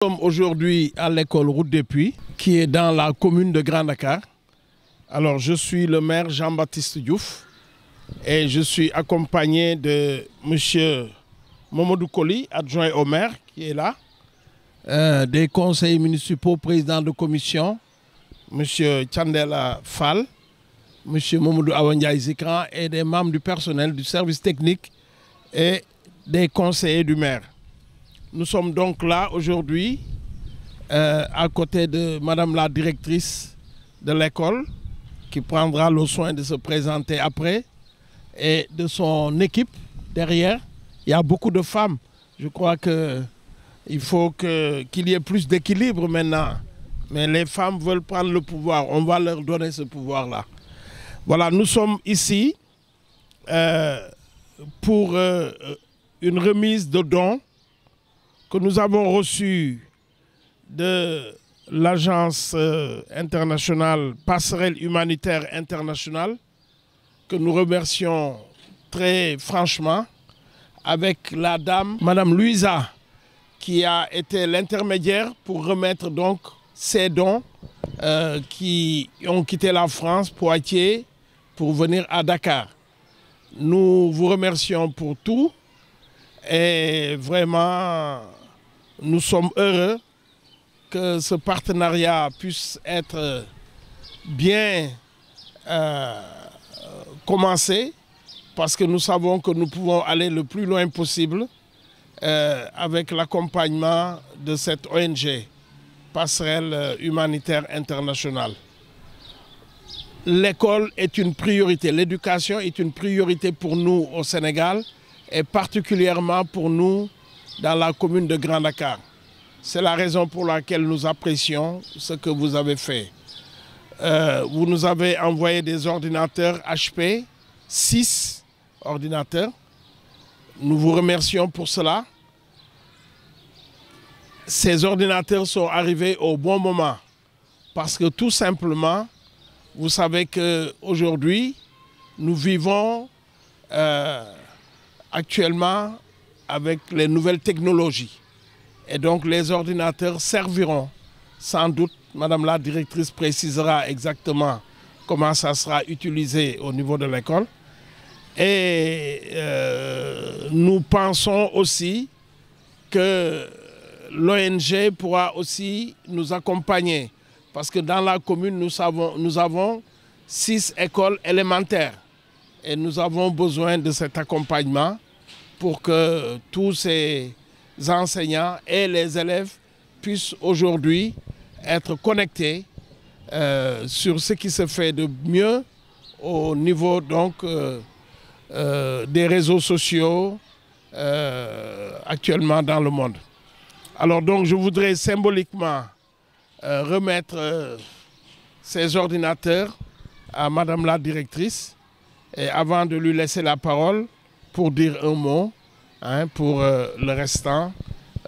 Nous sommes aujourd'hui à l'école Route des Puits, qui est dans la commune de Grand Dakar. Alors, je suis le maire Jean-Baptiste Diouf et je suis accompagné de M. Mamadou Koli, adjoint au maire, qui est là, des conseillers municipaux, présidents de commission, M. Tchandela Fall, M. Mamadou Awandiaï Zikran et des membres du personnel du service technique et des conseillers du maire. Nous sommes donc là aujourd'hui à côté de Madame la directrice de l'école qui prendra le soin de se présenter après et de son équipe derrière. Il y a beaucoup de femmes. Je crois qu'il faut qu'il y ait plus d'équilibre maintenant. Mais les femmes veulent prendre le pouvoir. On va leur donner ce pouvoir-là. Voilà, nous sommes ici pour une remise de dons que nous avons reçu de l'agence internationale Passerelle Humanitaire Internationale, que nous remercions très franchement, avec la dame, Madame Louisa, qui a été l'intermédiaire pour remettre donc ces dons qui ont quitté la France, Poitiers, pour venir à Dakar. Nous vous remercions pour tout et vraiment, nous sommes heureux que ce partenariat puisse être bien commencé parce que nous savons que nous pouvons aller le plus loin possible avec l'accompagnement de cette ONG, Passerelle Humanitaire Internationale. L'école est une priorité, l'éducation est une priorité pour nous au Sénégal et particulièrement pour nous dans la commune de Grand Dakar. C'est la raison pour laquelle nous apprécions ce que vous avez fait. Vous nous avez envoyé des ordinateurs HP, 6 ordinateurs. Nous vous remercions pour cela. Ces ordinateurs sont arrivés au bon moment parce que tout simplement, vous savez qu'aujourd'hui, nous vivons actuellement avec les nouvelles technologies. Et donc les ordinateurs serviront sans doute, Madame la directrice précisera exactement comment ça sera utilisé au niveau de l'école. Et nous pensons aussi que l'ONG pourra aussi nous accompagner parce que dans la commune, nous avons 6 écoles élémentaires et nous avons besoin de cet accompagnement pour que tous ces enseignants et les élèves puissent aujourd'hui être connectés sur ce qui se fait de mieux au niveau donc des réseaux sociaux actuellement dans le monde. Alors donc je voudrais symboliquement remettre ces ordinateurs à Madame la directrice et avant de lui laisser la parole pour dire un mot pour le restant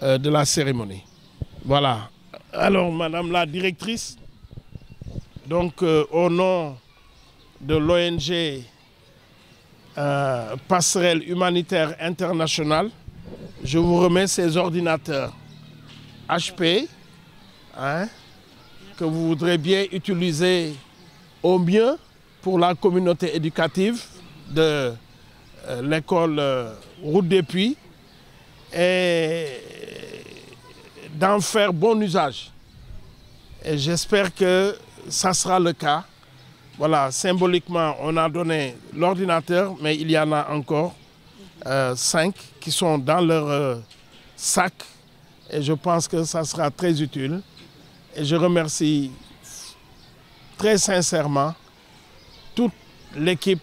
de la cérémonie. Voilà. Alors Madame la directrice, donc au nom de l'ONG Passerelle Humanitaire Internationale, je vous remets ces ordinateurs HP que vous voudrez bien utiliser au mieux pour la communauté éducative de l'école Route des Puits et d'en faire bon usage. Et j'espère que ça sera le cas. Voilà, symboliquement, on a donné l'ordinateur, mais il y en a encore 5 qui sont dans leur sac. Et je pense que ça sera très utile. Et je remercie très sincèrement toute l'équipe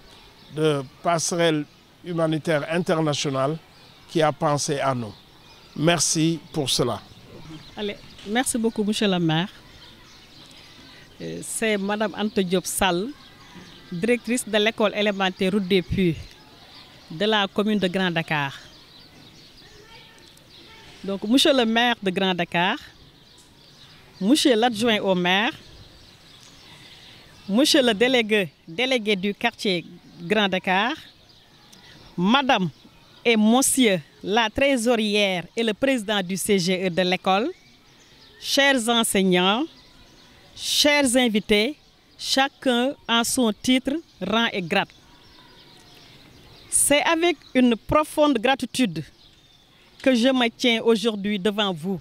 de Passerelle Humanitaire Internationale qui a pensé à nous. Merci pour cela. Allez, merci beaucoup, monsieur le maire. C'est Madame Anta Diop Sall, directrice de l'école élémentaire Route des Puits de la commune de Grand Dakar. Donc, monsieur le maire de Grand Dakar, monsieur l'adjoint au maire, monsieur le délégué du quartier Grand Dakar, madame et monsieur la trésorière et le président du CGE de l'école, chers enseignants, chers invités, chacun en son titre, rang et grade. C'est avec une profonde gratitude que je me tiens aujourd'hui devant vous.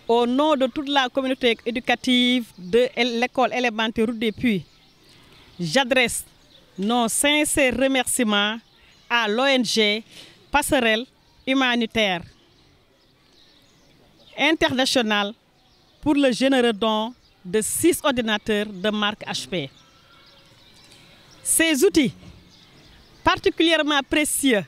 Au nom de toute la communauté éducative de l'école élémentaire Route des Puits, j'adresse nos sincères remerciements à l'ONG Passerelle Humanitaire Internationale pour le généreux don de 6 ordinateurs de marque HP. Ces outils, particulièrement précieux,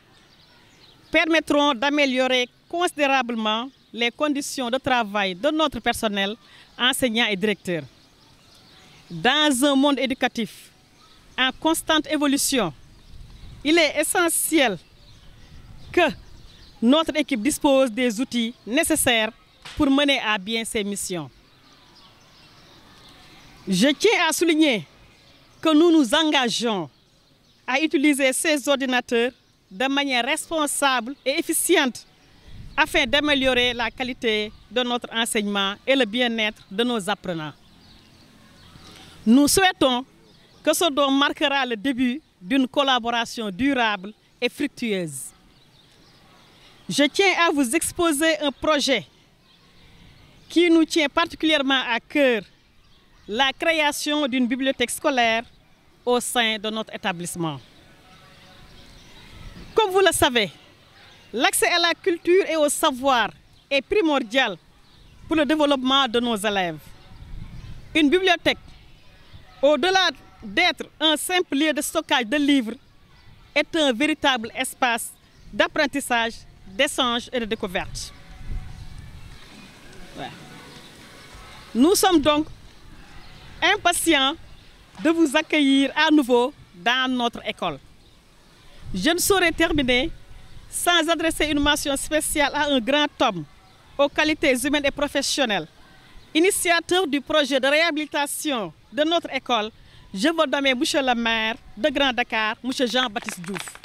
permettront d'améliorer considérablement les conditions de travail de notre personnel, enseignants et directeurs. Dans un monde éducatif en constante évolution, il est essentiel que notre équipe dispose des outils nécessaires pour mener à bien ses missions. Je tiens à souligner que nous nous engageons à utiliser ces ordinateurs de manière responsable et efficiente afin d'améliorer la qualité de notre enseignement et le bien-être de nos apprenants. Nous souhaitons que ce don marquera le début d'une collaboration durable et fructueuse. Je tiens à vous exposer un projet qui nous tient particulièrement à cœur, la création d'une bibliothèque scolaire au sein de notre établissement. Comme vous le savez, l'accès à la culture et au savoir est primordial pour le développement de nos élèves. Une bibliothèque, au-delà d'être un simple lieu de stockage de livres, est un véritable espace d'apprentissage, d'échange et de découverte. Ouais. Nous sommes donc impatients de vous accueillir à nouveau dans notre école. Je ne saurais terminer sans adresser une mention spéciale à un grand homme aux qualités humaines et professionnelles, initiateur du projet de réhabilitation de notre école. Je veux nommer M. le maire de Grand Dakar, M. Jean-Baptiste Diouf.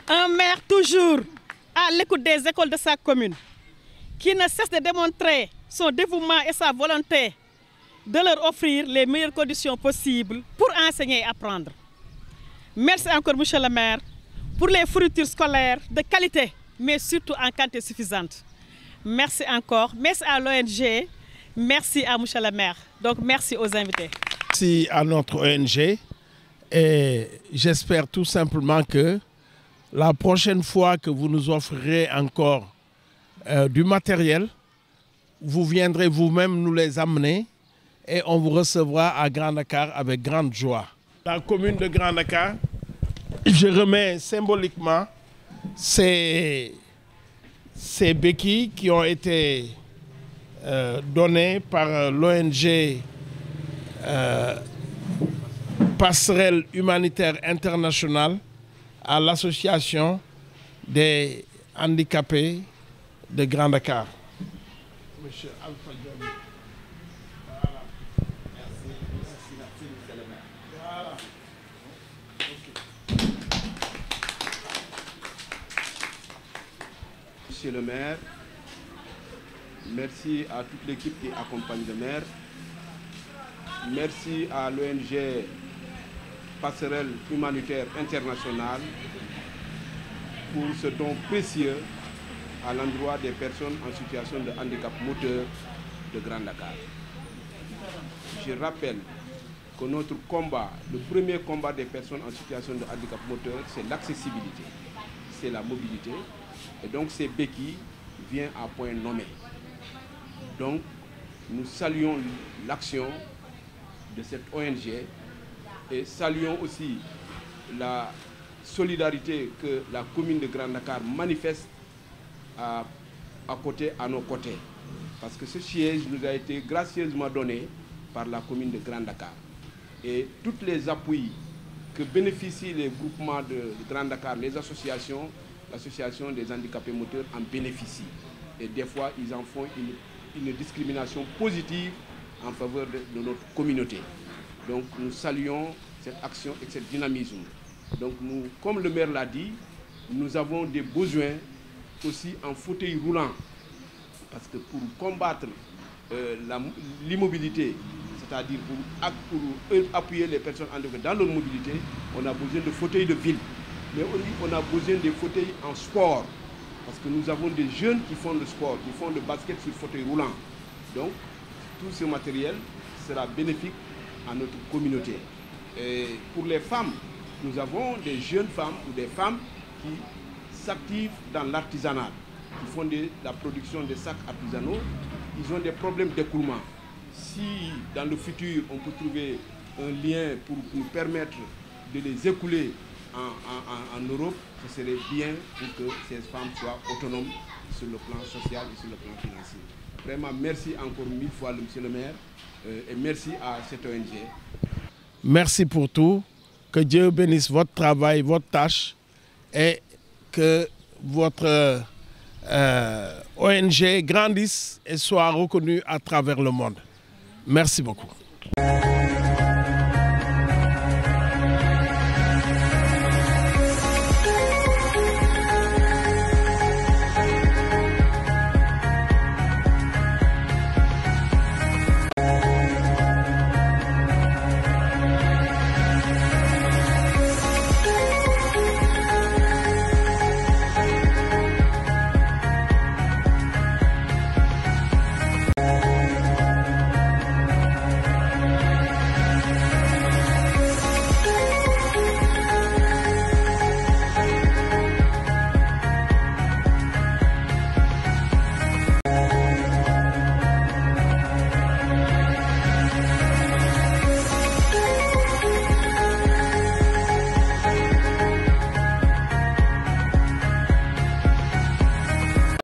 Un maire toujours à l'écoute des écoles de sa commune, qui ne cesse de démontrer son dévouement et sa volonté de leur offrir les meilleures conditions possibles pour enseigner et apprendre. Merci encore, M. le maire, pour les fournitures scolaires de qualité, mais surtout en quantité suffisante. Merci encore, merci à l'ONG, merci à M. le maire. Donc merci aux invités. Merci à notre ONG et j'espère tout simplement que la prochaine fois que vous nous offrirez encore du matériel, vous viendrez vous-même nous les amener et on vous recevra à Grand Dakar avec grande joie. La commune de Grand Dakar, je remets symboliquement ces béquilles qui ont été données par l'ONG Passerelle Humanitaire Internationale à l'association des handicapés de Grand Dakar. Monsieur Alpha Diop. Voilà. Merci, monsieur le maire. Voilà. Okay. Monsieur le maire, merci à toute l'équipe qui accompagne le maire. Merci à l'ONG Passerelle Humanitaire Internationale pour ce don précieux à l'endroit des personnes en situation de handicap moteur de Grand Dakar. Je rappelle que notre combat, le premier combat des personnes en situation de handicap moteur, c'est l'accessibilité, c'est la mobilité. Et donc ces béquilles viennent à point nommé. Donc nous saluons l'action de cette ONG et saluons aussi la solidarité que la commune de Grand Dakar manifeste à nos côtés. Parce que ce siège nous a été gracieusement donné par la commune de Grand Dakar. Et tous les appuis que bénéficient les groupements de Grand Dakar, les associations, l'association des handicapés moteurs en bénéficient. Et des fois, ils en font une discrimination positive en faveur de notre communauté. Donc nous saluons cette action et ce dynamisme. Donc nous, comme le maire l'a dit, nous avons des besoins aussi en fauteuil roulant. parce que pour combattre l'immobilité, c'est-à-dire pour appuyer les personnes handicapées dans leur mobilité, on a besoin de fauteuils de ville. Mais aussi, on a besoin de fauteuils en sport. Parce que nous avons des jeunes qui font le sport, qui font le basket sur fauteuil roulant. Donc, tout ce matériel sera bénéfique à notre communauté. Et pour les femmes, nous avons des jeunes femmes ou des femmes qui s'activent dans l'artisanat, qui font la production de sacs artisanaux. Ils ont des problèmes d'écoulement. Si dans le futur, on peut trouver un lien pour nous permettre de les écouler en Europe, ce serait bien pour que ces femmes soient autonomes sur le plan social et sur le plan financier. Vraiment, merci encore 1000 fois, monsieur le maire, et merci à cette ONG. Merci pour tout. Que Dieu bénisse votre travail, votre tâche, et que votre ONG grandisse et soit reconnue à travers le monde. Merci beaucoup.